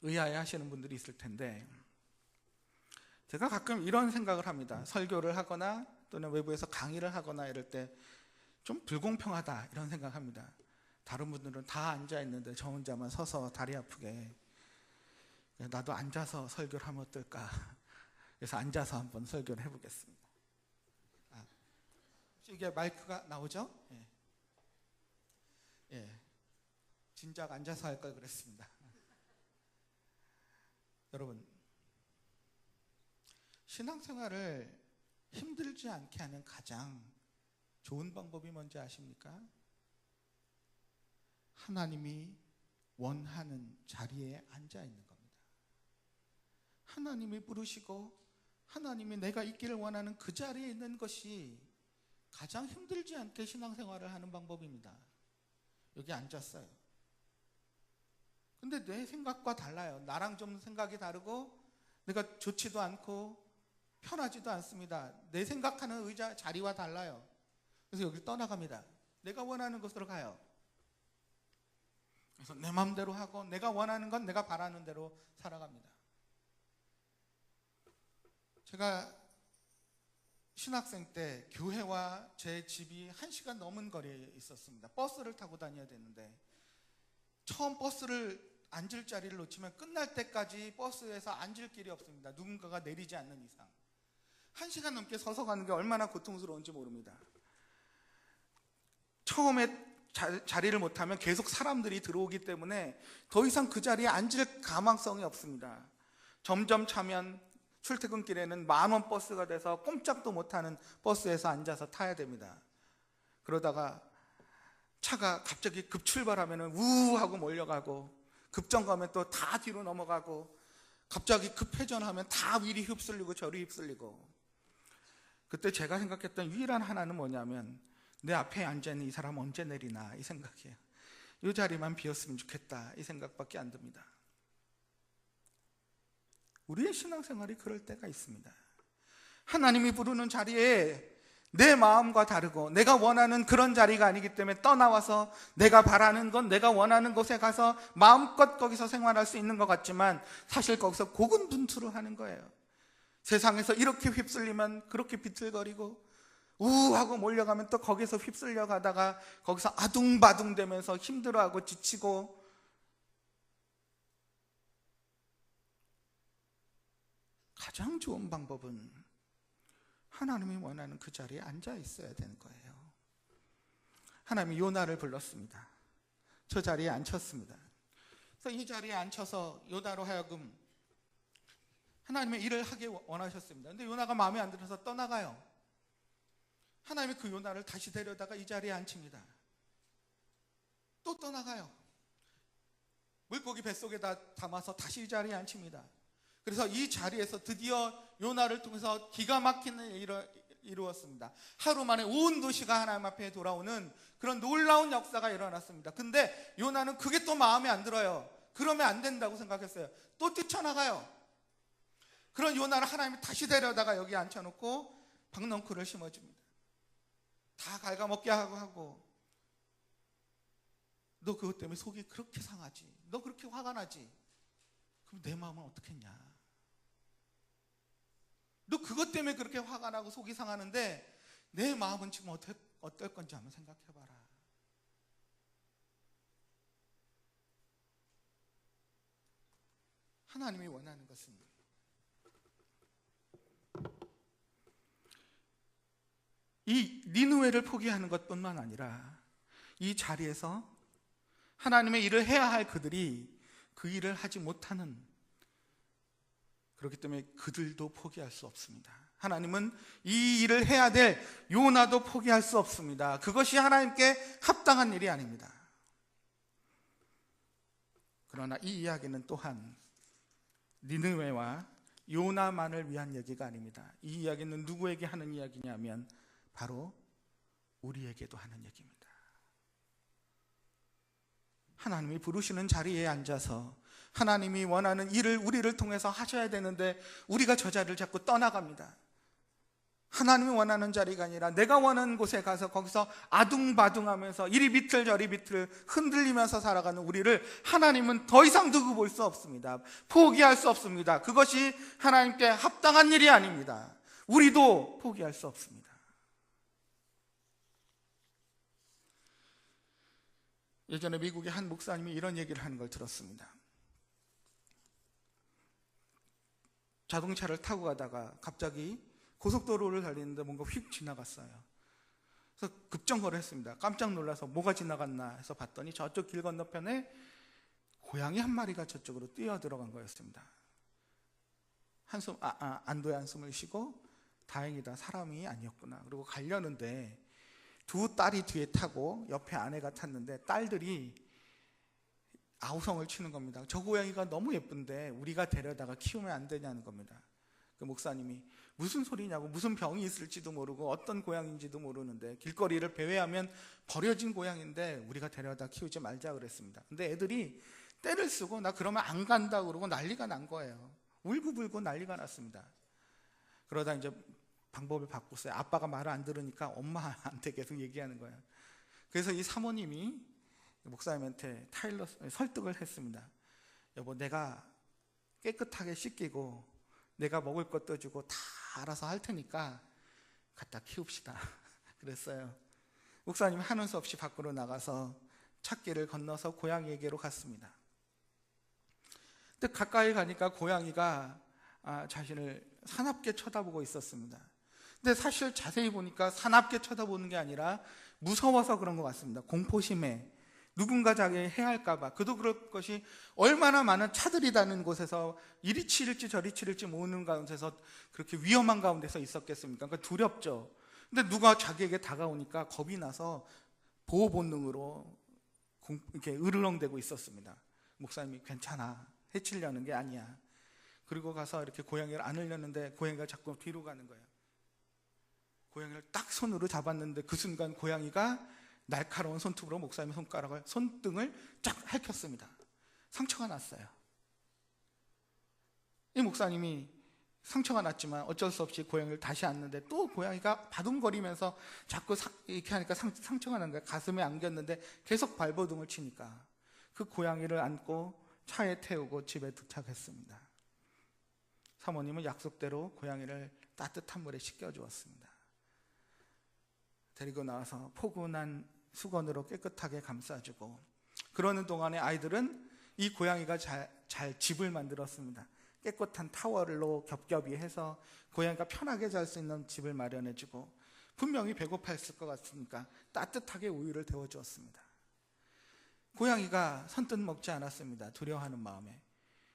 의아해 하시는 분들이 있을 텐데, 제가 가끔 이런 생각을 합니다. 설교를 하거나 또는 외부에서 강의를 하거나 이럴 때 좀 불공평하다 이런 생각합니다. 다른 분들은 다 앉아 있는데 저 혼자만 서서 다리 아프게, 나도 앉아서 설교를 하면 어떨까? 그래서 앉아서 한번 설교를 해보겠습니다. 이게 마이크가 나오죠? 예. 진작 앉아서 할 걸 그랬습니다. 여러분, 신앙생활을 힘들지 않게 하는 가장 좋은 방법이 뭔지 아십니까? 하나님이 원하는 자리에 앉아 있는 겁니다. 하나님이 부르시고 하나님이 내가 있기를 원하는 그 자리에 있는 것이 가장 힘들지 않게 신앙생활을 하는 방법입니다. 여기 앉았어요. 근데 내 생각과 달라요. 나랑 좀 생각이 다르고 내가 좋지도 않고 편하지도 않습니다. 내 생각하는 의자 자리와 달라요. 그래서 여기를 떠나갑니다. 내가 원하는 곳으로 가요. 그래서 내 마음대로 하고 내가 원하는 건 내가 바라는 대로 살아갑니다. 제가 신학생 때 교회와 제 집이 1시간 넘은 거리에 있었습니다. 버스를 타고 다녀야 되는데 처음 버스를 앉을 자리를 놓치면 끝날 때까지 버스에서 앉을 길이 없습니다. 누군가가 내리지 않는 이상 1시간 넘게 서서 가는 게 얼마나 고통스러운지 모릅니다. 처음에 자리를 못하면 계속 사람들이 들어오기 때문에 더 이상 그 자리에 앉을 가망성이 없습니다. 점점 차면 출퇴근길에는 10,000원 버스가 돼서 꼼짝도 못하는 버스에서 앉아서 타야 됩니다. 그러다가 차가 갑자기 급출발하면 우우하고 몰려가고, 급정거하면 또 다 뒤로 넘어가고, 갑자기 급회전하면 다 이리 휩쓸리고 저리 휩쓸리고. 그때 제가 생각했던 유일한 하나는 뭐냐면 내 앞에 앉아있는 이 사람 언제 내리나 이 생각이에요. 이 자리만 비었으면 좋겠다 이 생각밖에 안 듭니다. 우리의 신앙생활이 그럴 때가 있습니다. 하나님이 부르는 자리에 내 마음과 다르고 내가 원하는 그런 자리가 아니기 때문에 떠나와서 내가 바라는 건 내가 원하는 곳에 가서 마음껏 거기서 생활할 수 있는 것 같지만 사실 거기서 고군분투를 하는 거예요. 세상에서 이렇게 휩쓸리면 그렇게 비틀거리고 우하고 몰려가면 또 거기서 휩쓸려 가다가 거기서 아둥바둥 되면서 힘들어하고 지치고, 가장 좋은 방법은 하나님이 원하는 그 자리에 앉아 있어야 되는 거예요. 하나님이 요나를 불렀습니다. 저 자리에 앉혔습니다. 그래서 이 자리에 앉혀서 요나로 하여금 하나님의 일을 하기 원하셨습니다. 근데 요나가 마음에 안 들어서 떠나가요. 하나님이 그 요나를 다시 데려다가 이 자리에 앉힙니다. 또 떠나가요. 물고기 뱃속에다 담아서 다시 이 자리에 앉힙니다. 그래서 이 자리에서 드디어 요나를 통해서 기가 막히는 일을 이루었습니다. 하루 만에 온 도시가 하나님 앞에 돌아오는 그런 놀라운 역사가 일어났습니다. 근데 요나는 그게 또 마음에 안 들어요. 그러면 안 된다고 생각했어요. 또 뛰쳐나가요. 그런 요나를 하나님이 다시 데려다가 여기 앉혀놓고 박넝쿨을 심어줍니다. 다 갉아먹게 하고 너 그것 때문에 속이 그렇게 상하지, 너 그렇게 화가 나지, 그럼 내 마음은 어떻겠냐, 너 그것 때문에 그렇게 화가 나고 속이 상하는데 내 마음은 지금 어떨 건지 한번 생각해봐라. 하나님이 원하는 것은 이 니느웨를 포기하는 것뿐만 아니라 이 자리에서 하나님의 일을 해야 할 그들이 그 일을 하지 못하는, 그렇기 때문에 그들도 포기할 수 없습니다. 하나님은 이 일을 해야 될 요나도 포기할 수 없습니다. 그것이 하나님께 합당한 일이 아닙니다. 그러나 이 이야기는 또한 니느웨와 요나만을 위한 얘기가 아닙니다. 이 이야기는 누구에게 하는 이야기냐면 바로 우리에게도 하는 얘기입니다. 하나님이 부르시는 자리에 앉아서 하나님이 원하는 일을 우리를 통해서 하셔야 되는데 우리가 저 자리를 자꾸 떠나갑니다. 하나님이 원하는 자리가 아니라 내가 원하는 곳에 가서 거기서 아둥바둥하면서 이리 비틀 저리 비틀 흔들리면서 살아가는 우리를 하나님은 더 이상 두고 볼 수 없습니다. 포기할 수 없습니다. 그것이 하나님께 합당한 일이 아닙니다. 우리도 포기할 수 없습니다. 예전에 미국의 한 목사님이 이런 얘기를 하는 걸 들었습니다. 자동차를 타고 가다가 갑자기 고속도로를 달리는데 뭔가 휙 지나갔어요. 그래서 급정거를 했습니다. 깜짝 놀라서 뭐가 지나갔나 해서 봤더니 저쪽 길 건너편에 고양이 한 마리가 저쪽으로 뛰어 들어간 거였습니다. 안도의 한숨을 쉬고 다행이다, 사람이 아니었구나. 그리고 가려는데 두 딸이 뒤에 타고 옆에 아내가 탔는데 딸들이 아우성을 치는 겁니다. 저 고양이가 너무 예쁜데 우리가 데려다가 키우면 안 되냐는 겁니다. 그 목사님이 무슨 소리냐고, 무슨 병이 있을지도 모르고 어떤 고양이인지도 모르는데 길거리를 배회하면 버려진 고양이인데 우리가 데려다 키우지 말자 그랬습니다. 근데 애들이 떼를 쓰고 나 그러면 안 간다 그러고 난리가 난 거예요. 울고불고 난리가 났습니다. 그러다 이제 방법을 바꿨어요. 아빠가 말을 안 들으니까 엄마한테 계속 얘기하는 거예요. 그래서 이 사모님이 목사님한테 설득을 했습니다. 여보, 내가 깨끗하게 씻기고 내가 먹을 것도 주고 다 알아서 할 테니까 갖다 키웁시다 그랬어요. 목사님이 하는 수 없이 밖으로 나가서 찻길을 건너서 고양이에게로 갔습니다. 근데 가까이 가니까 고양이가 자신을 사납게 쳐다보고 있었습니다. 근데 사실 자세히 보니까 사납게 쳐다보는 게 아니라 무서워서 그런 것 같습니다. 공포심에 누군가 자기를 해할까봐. 그도 그럴 것이 얼마나 많은 차들이 다니는 곳에서 이리 치릴지 저리 치릴지 모르는 가운데서 그렇게 위험한 가운데서 있었겠습니까? 그러니까 두렵죠. 근데 누가 자기에게 다가오니까 겁이 나서 보호 본능으로 이렇게 으르렁대고 있었습니다. 목사님이 괜찮아, 해치려는 게 아니야. 그리고 가서 이렇게 고양이를 안으려는데 고양이가 자꾸 뒤로 가는 거예요. 고양이를 딱 손으로 잡았는데 그 순간 고양이가 날카로운 손톱으로 목사님의 손등을 쫙 핥혔습니다. 상처가 났어요. 이 목사님이 상처가 났지만 어쩔 수 없이 고양이를 다시 안는데 또 고양이가 바둥거리면서 자꾸 이렇게 하니까 상처가 난 거야. 가슴에 안겼는데 계속 발버둥을 치니까 그 고양이를 안고 차에 태우고 집에 도착했습니다. 사모님은 약속대로 고양이를 따뜻한 물에 씻겨주었습니다. 데리고 나와서 포근한 수건으로 깨끗하게 감싸주고, 그러는 동안에 아이들은 이 고양이가 잘 집을 만들었습니다. 깨끗한 타월로 겹겹이 해서 고양이가 편하게 잘 수 있는 집을 마련해주고, 분명히 배고팠을 것 같으니까 따뜻하게 우유를 데워주었습니다. 고양이가 선뜻 먹지 않았습니다. 두려워하는 마음에.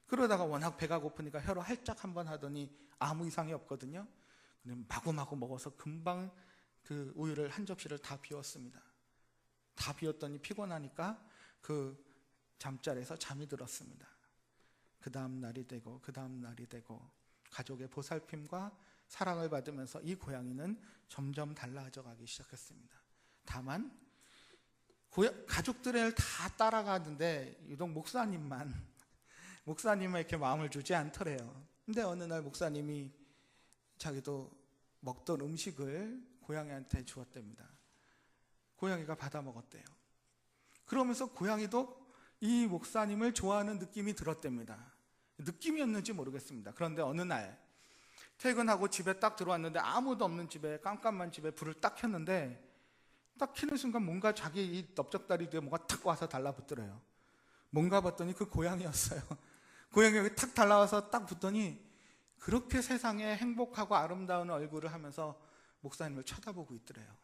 그러다가 워낙 배가 고프니까 혀로 할짝 한번 하더니 아무 이상이 없거든요. 근데 마구마구 먹어서 금방 그 우유를 한 접시를 다 비웠습니다. 다 비웠더니 피곤하니까 그 잠자리에서 잠이 들었습니다. 그 다음 날이 되고 그 다음 날이 되고 가족의 보살핌과 사랑을 받으면서 이 고양이는 점점 달라져 가기 시작했습니다. 다만 가족들을 다 따라가는데 유독 목사님만 이렇게 마음을 주지 않더래요. 근데 어느 날 목사님이 자기도 먹던 음식을 고양이한테 주었답니다. 고양이가 받아 먹었대요. 그러면서 고양이도 이 목사님을 좋아하는 느낌이 들었답니다. 느낌이었는지 모르겠습니다. 그런데 어느 날 퇴근하고 집에 딱 들어왔는데 아무도 없는 집에, 깜깜한 집에 불을 딱 켰는데 딱 켜는 순간 뭔가 자기 이 넓적다리 뒤에 뭔가 탁 와서 달라붙더래요. 뭔가 봤더니 그 고양이였어요. 고양이가 여기 탁 달라와서 딱 붙더니 그렇게 세상에 행복하고 아름다운 얼굴을 하면서 목사님을 쳐다보고 있더래요.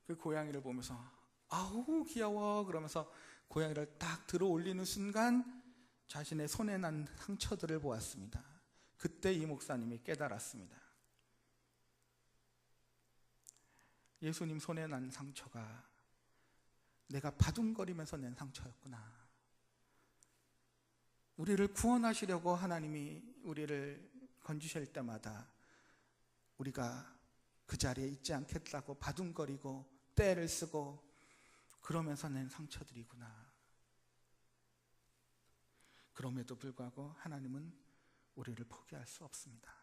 그 고양이를 보면서 아우 귀여워 그러면서 고양이를 딱 들어 올리는 순간 자신의 손에 난 상처들을 보았습니다. 그때 이 목사님이 깨달았습니다. 예수님 손에 난 상처가 내가 바둥거리면서 낸 상처였구나. 우리를 구원하시려고 하나님이 우리를 건지실 때마다 우리가 그 자리에 있지 않겠다고 바둥거리고 떼를 쓰고 그러면서 낸 상처들이구나. 그럼에도 불구하고 하나님은 우리를 포기할 수 없습니다.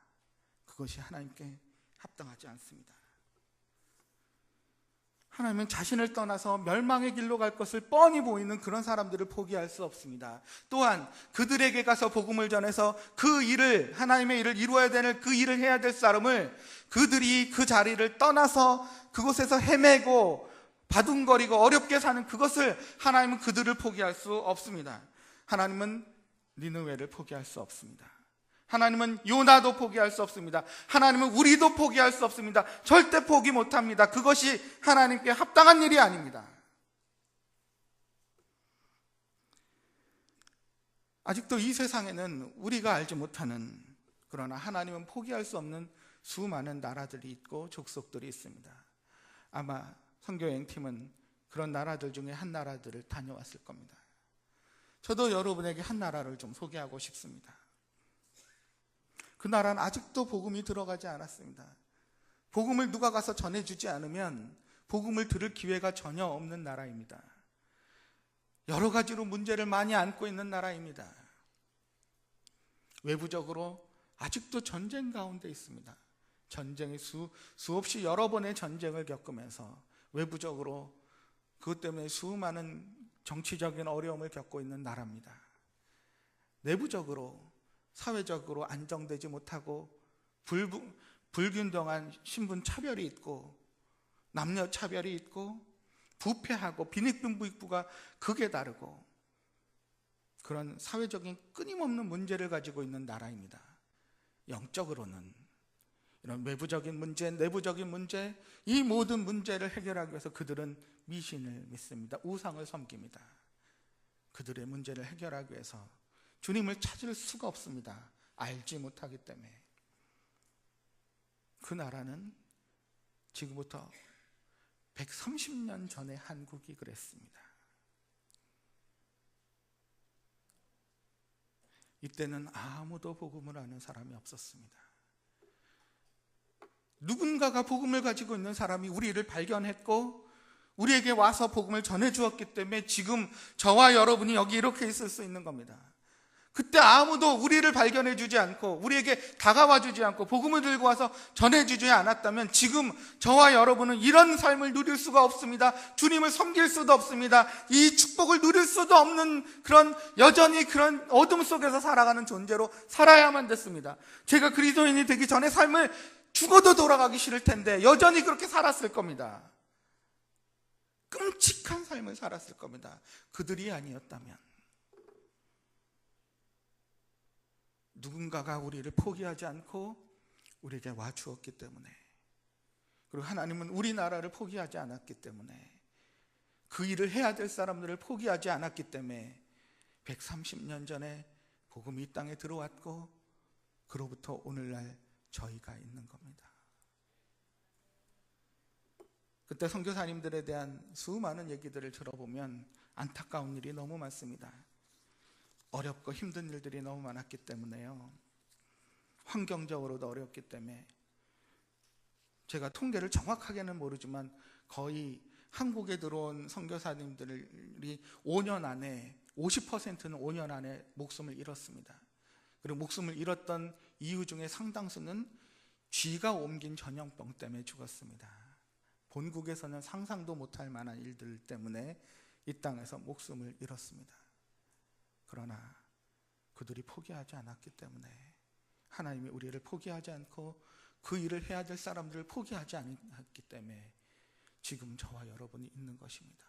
그것이 하나님께 합당하지 않습니다. 하나님은 자신을 떠나서 멸망의 길로 갈 것을 뻔히 보이는 그런 사람들을 포기할 수 없습니다. 또한 그들에게 가서 복음을 전해서 그 일을, 하나님의 일을 이루어야 되는 그 일을 해야 될 사람을, 그들이 그 자리를 떠나서 그곳에서 헤매고 바둥거리고 어렵게 사는 그것을 하나님은 그들을 포기할 수 없습니다. 하나님은 니느웨를 포기할 수 없습니다. 하나님은 요나도 포기할 수 없습니다. 하나님은 우리도 포기할 수 없습니다. 절대 포기 못합니다. 그것이 하나님께 합당한 일이 아닙니다. 아직도 이 세상에는 우리가 알지 못하는, 그러나 하나님은 포기할 수 없는 수많은 나라들이 있고 족속들이 있습니다. 아마 선교여행팀은 그런 나라들 중에 한 나라들을 다녀왔을 겁니다. 저도 여러분에게 한 나라를 좀 소개하고 싶습니다. 그 나라는 아직도 복음이 들어가지 않았습니다. 복음을 누가 가서 전해주지 않으면 복음을 들을 기회가 전혀 없는 나라입니다. 여러 가지로 문제를 많이 안고 있는 나라입니다. 외부적으로 아직도 전쟁 가운데 있습니다. 전쟁이 수없이 여러 번의 전쟁을 겪으면서 외부적으로 그것 때문에 수많은 정치적인 어려움을 겪고 있는 나라입니다. 내부적으로 사회적으로 안정되지 못하고 불균등한 신분 차별이 있고 남녀 차별이 있고 부패하고 빈익빈부익부가 극에 다르고 그런 사회적인 끊임없는 문제를 가지고 있는 나라입니다. 영적으로는 이런 외부적인 문제, 내부적인 문제, 이 모든 문제를 해결하기 위해서 그들은 미신을 믿습니다. 우상을 섬깁니다. 그들의 문제를 해결하기 위해서 주님을 찾을 수가 없습니다. 알지 못하기 때문에. 그 나라는 지금부터 130년 전에 한국이 그랬습니다. 이때는 아무도 복음을 아는 사람이 없었습니다. 누군가가 복음을 가지고 있는 사람이 우리를 발견했고 우리에게 와서 복음을 전해 주었기 때문에 지금 저와 여러분이 여기 이렇게 있을 수 있는 겁니다. 그때 아무도 우리를 발견해 주지 않고 우리에게 다가와 주지 않고 복음을 들고 와서 전해 주지 않았다면 지금 저와 여러분은 이런 삶을 누릴 수가 없습니다. 주님을 섬길 수도 없습니다. 이 축복을 누릴 수도 없는 여전히 그런 어둠 속에서 살아가는 존재로 살아야만 됐습니다. 제가 그리스도인이 되기 전에 삶을 죽어도 돌아가기 싫을 텐데 여전히 그렇게 살았을 겁니다. 끔찍한 삶을 살았을 겁니다. 그들이 아니었다면. 누군가가 우리를 포기하지 않고 우리에게 와주었기 때문에, 그리고 하나님은 우리나라를 포기하지 않았기 때문에, 그 일을 해야 될 사람들을 포기하지 않았기 때문에 130년 전에 복음이 이 땅에 들어왔고 그로부터 오늘날 저희가 있는 겁니다. 그때 선교사님들에 대한 수많은 얘기들을 들어보면 안타까운 일이 너무 많습니다. 어렵고 힘든 일들이 너무 많았기 때문에요. 환경적으로도 어렵기 때문에 제가 통계를 정확하게는 모르지만 거의 한국에 들어온 선교사님들이 5년 안에 50%는 5년 안에 목숨을 잃었습니다. 그리고 목숨을 잃었던 이유 중에 상당수는 쥐가 옮긴 전염병 때문에 죽었습니다. 본국에서는 상상도 못할 만한 일들 때문에 이 땅에서 목숨을 잃었습니다. 그러나 그들이 포기하지 않았기 때문에 하나님이 우리를 포기하지 않고 그 일을 해야 될 사람들을 포기하지 않았기 때문에 지금 저와 여러분이 있는 것입니다.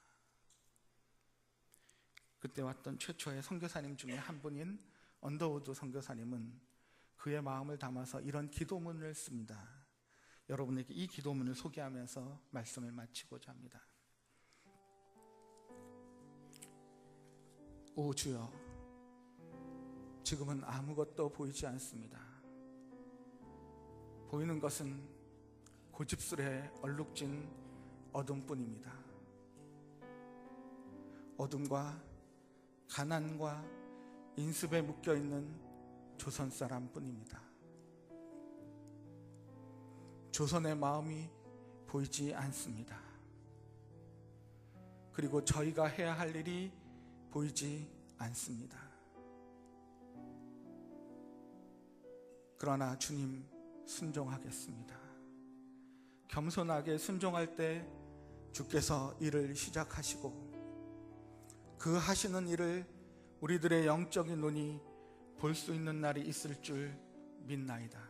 그때 왔던 최초의 선교사님 중에 한 분인 언더우드 선교사님은 그의 마음을 담아서 이런 기도문을 씁니다. 여러분에게 이 기도문을 소개하면서 말씀을 마치고자 합니다. 오 주여, 지금은 아무것도 보이지 않습니다. 보이는 것은 고집스레 얼룩진 어둠뿐입니다. 어둠과 가난과 인습에 묶여있는 조선 사람뿐입니다. 조선의 마음이 보이지 않습니다. 그리고 저희가 해야 할 일이 보이지 않습니다. 그러나 주님, 순종하겠습니다. 겸손하게 순종할 때 주께서 일을 시작하시고 그 하시는 일을 우리들의 영적인 눈이 볼 수 있는 날이 있을 줄 믿나이다.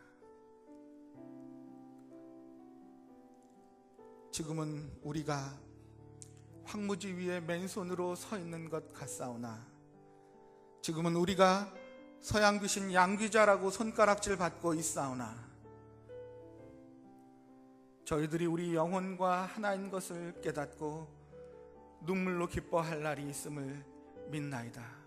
지금은 우리가 황무지 위에 맨손으로 서 있는 것 같사오나, 지금은 우리가 서양 귀신 양귀자라고 손가락질 받고 있사오나, 저희들이 우리 영혼과 하나인 것을 깨닫고 눈물로 기뻐할 날이 있음을 믿나이다.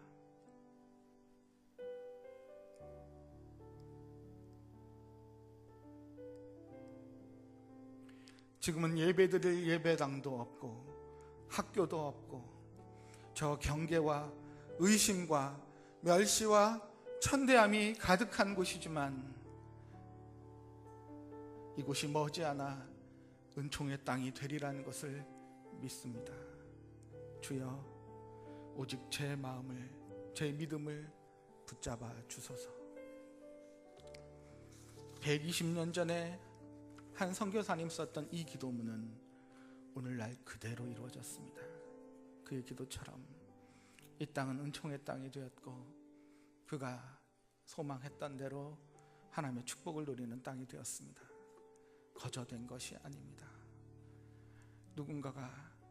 지금은 예배드릴 예배당도 없고 학교도 없고 저 경계와 의심과 멸시와 천대함이 가득한 곳이지만 이곳이 머지않아 은총의 땅이 되리라는 것을 믿습니다. 주여, 오직 제 마음을, 제 믿음을 붙잡아 주소서. 120년 전에 한 선교사님 썼던 이 기도문은 오늘날 그대로 이루어졌습니다. 그의 기도처럼 이 땅은 은총의 땅이 되었고 그가 소망했던 대로 하나님의 축복을 누리는 땅이 되었습니다. 거저된 것이 아닙니다. 누군가가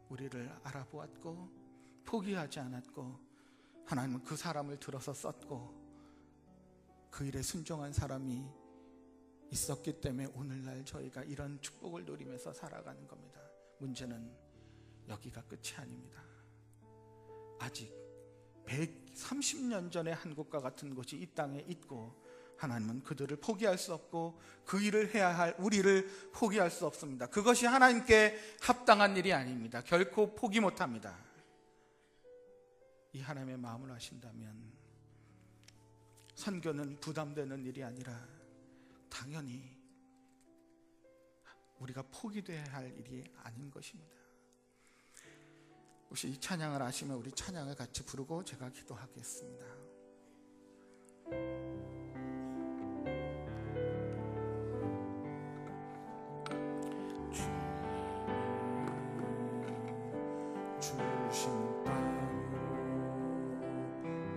우리를 알아보았고 포기하지 않았고 하나님은 그 사람을 들어서 썼고 그 일에 순종한 사람이 있었기 때문에 오늘날 저희가 이런 축복을 누리면서 살아가는 겁니다. 문제는 여기가 끝이 아닙니다. 아직 130년 전에 한국과 같은 곳이 이 땅에 있고 하나님은 그들을 포기할 수 없고 그 일을 해야 할 우리를 포기할 수 없습니다. 그것이 하나님께 합당한 일이 아닙니다. 결코 포기 못합니다. 이 하나님의 마음을 아신다면 선교는 부담되는 일이 아니라 당연히 우리가 포기돼야 할 일이 아닌 것입니다. 혹시 이 찬양을 아시면 우리 찬양을 같이 부르고 제가 기도하겠습니다. 주신 땅으로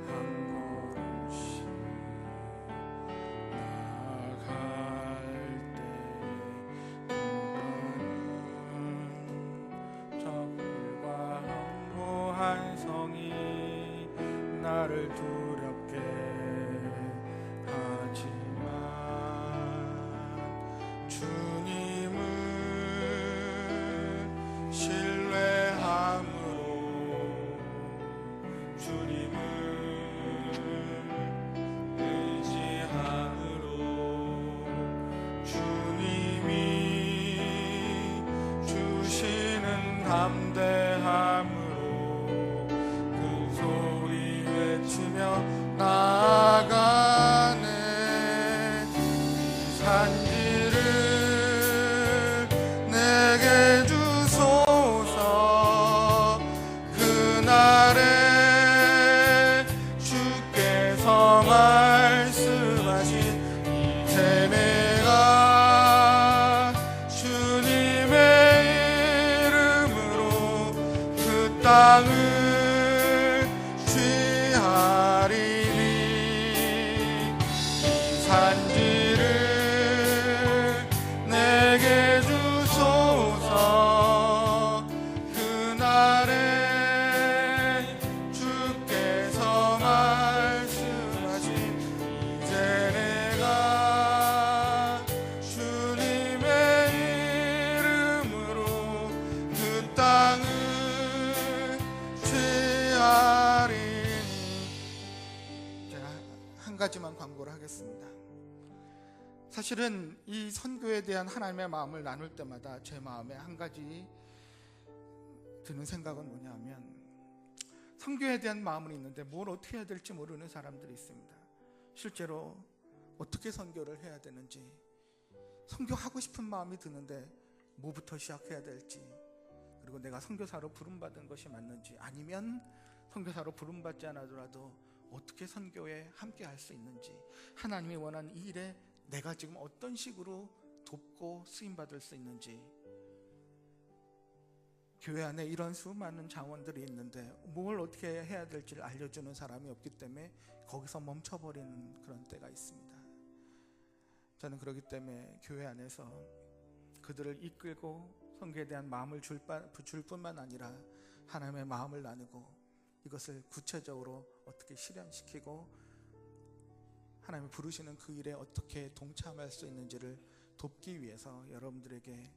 한 걸음씩 나아갈 때 적들과 현무한 성이 나를 두렵게 하지만 주님을 신뢰함으로 주님을 의지함으로 주님이 주시는 담대함으로 큰 소리 외치며 나아가네. 이 산지를 내게 주소서. 그날에 주께서 말씀하신 이제 내가 주님의 이름으로 그 땅을 취하리니 이 산지를 내게 주소서. 그날에 주께서 말씀하신 이제 내가 주님의 이름으로 그 땅을 취하리니. 제가 한 가지만 광고를 하겠습니다. 사실은 이 선교에 대한 하나님의 마음을 나눌 때마다 제 마음에 한 가지 드는 생각은 뭐냐면, 선교에 대한 마음은 있는데 뭘 어떻게 해야 될지 모르는 사람들이 있습니다. 실제로 어떻게 선교를 해야 되는지, 선교하고 싶은 마음이 드는데 뭐부터 시작해야 될지, 그리고 내가 선교사로 부름받은 것이 맞는지, 아니면 선교사로 부름받지 않아더라도 어떻게 선교에 함께 할 수 있는지, 하나님이 원하는 이 일에 내가 지금 어떤 식으로 돕고 쓰임받을 수 있는지. 교회 안에 이런 수많은 자원들이 있는데 뭘 어떻게 해야 될지를 알려주는 사람이 없기 때문에 거기서 멈춰버리는 그런 때가 있습니다. 저는 그렇기 때문에 교회 안에서 그들을 이끌고 선교에 대한 마음을 줄 뿐만 아니라 하나님의 마음을 나누고 이것을 구체적으로 어떻게 실현시키고 하나님이 부르시는 그 일에 어떻게 동참할 수 있는지를 돕기 위해서 여러분들에게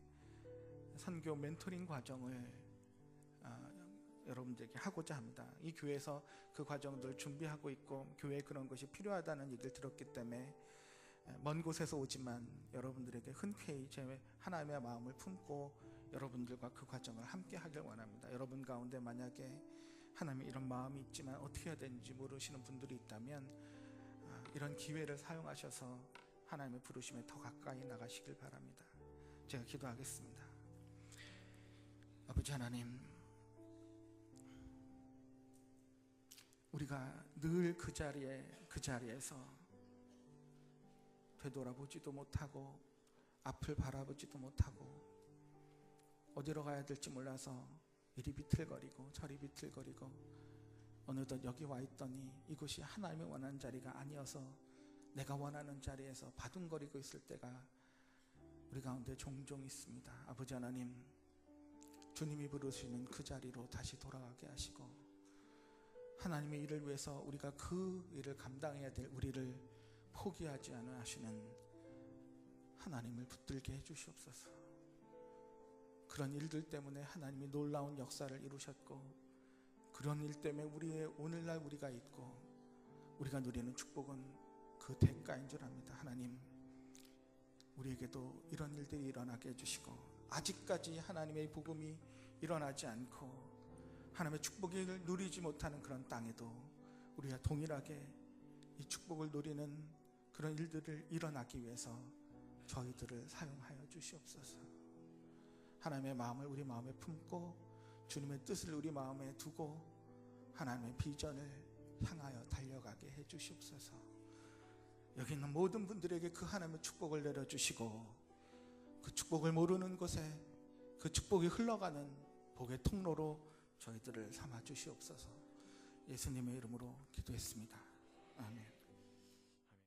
선교 멘토링 과정을 여러분들에게 하고자 합니다. 이 교회에서 그 과정들을 준비하고 있고 교회에 그런 것이 필요하다는 얘기를 들었기 때문에 먼 곳에서 오지만 여러분들에게 흔쾌히 제 하나님의 마음을 품고 여러분들과 그 과정을 함께 하길 원합니다. 여러분 가운데 만약에 하나님이 이런 마음이 있지만 어떻게 해야 되는지 모르시는 분들이 있다면 이런 기회를 사용하셔서 하나님의 부르심에 더 가까이 나가시길 바랍니다. 제가 기도하겠습니다. 아버지 하나님, 우리가 늘 그 자리에서 되돌아보지도 못하고 앞을 바라보지도 못하고 어디로 가야 될지 몰라서 이리 비틀거리고 저리 비틀거리고 어느덧 여기 와 있더니 이곳이 하나님이 원하는 자리가 아니어서 내가 원하는 자리에서 바둥거리고 있을 때가 우리 가운데 종종 있습니다. 아버지 하나님, 주님이 부르시는 그 자리로 다시 돌아가게 하시고 하나님의 일을 위해서 우리가 그 일을 감당해야 될 우리를 포기하지 않아 하시는 하나님을 붙들게 해주시옵소서. 그런 일들 때문에 하나님이 놀라운 역사를 이루셨고 그런 일 때문에 오늘날 우리가 있고 우리가 누리는 축복은 그 대가인 줄 압니다. 하나님, 우리에게도 이런 일들이 일어나게 해주시고 아직까지 하나님의 복음이 일어나지 않고 하나님의 축복을 누리지 못하는 그런 땅에도 우리가 동일하게 이 축복을 누리는 그런 일들을 일어나기 위해서 저희들을 사용하여 주시옵소서. 하나님의 마음을 우리 마음에 품고 주님의 뜻을 우리 마음에 두고 하나님의 비전을 향하여 달려가게 해 주시옵소서. 하나님의 마음을 우리 마음에 품고 주님의 뜻을 우리 마음에 두고 하나님의 비전을 향하여 달려가게 해 주시옵소서. 하나님의 마음을 우리 마음에 품고 주님의 뜻을 우리 마음에 두고 하나님의 비전을 향하여 달려가게 해 주시옵소서. 하나님의 마음을 우리 마음에 품고 주님의 뜻을 우리 마음에 두고 하나님의 비전을 향하여 달려가게 해 주시옵소서. 여기 있는 모든 분들에게 그 하나님의 축복을 내려주시고 그 축복을 모르는 곳에 그 축복이 흘러가는 복의 통로로 저희들을 삼아 주시옵소서. 예수님의 이름으로 기도했습니다. 아멘.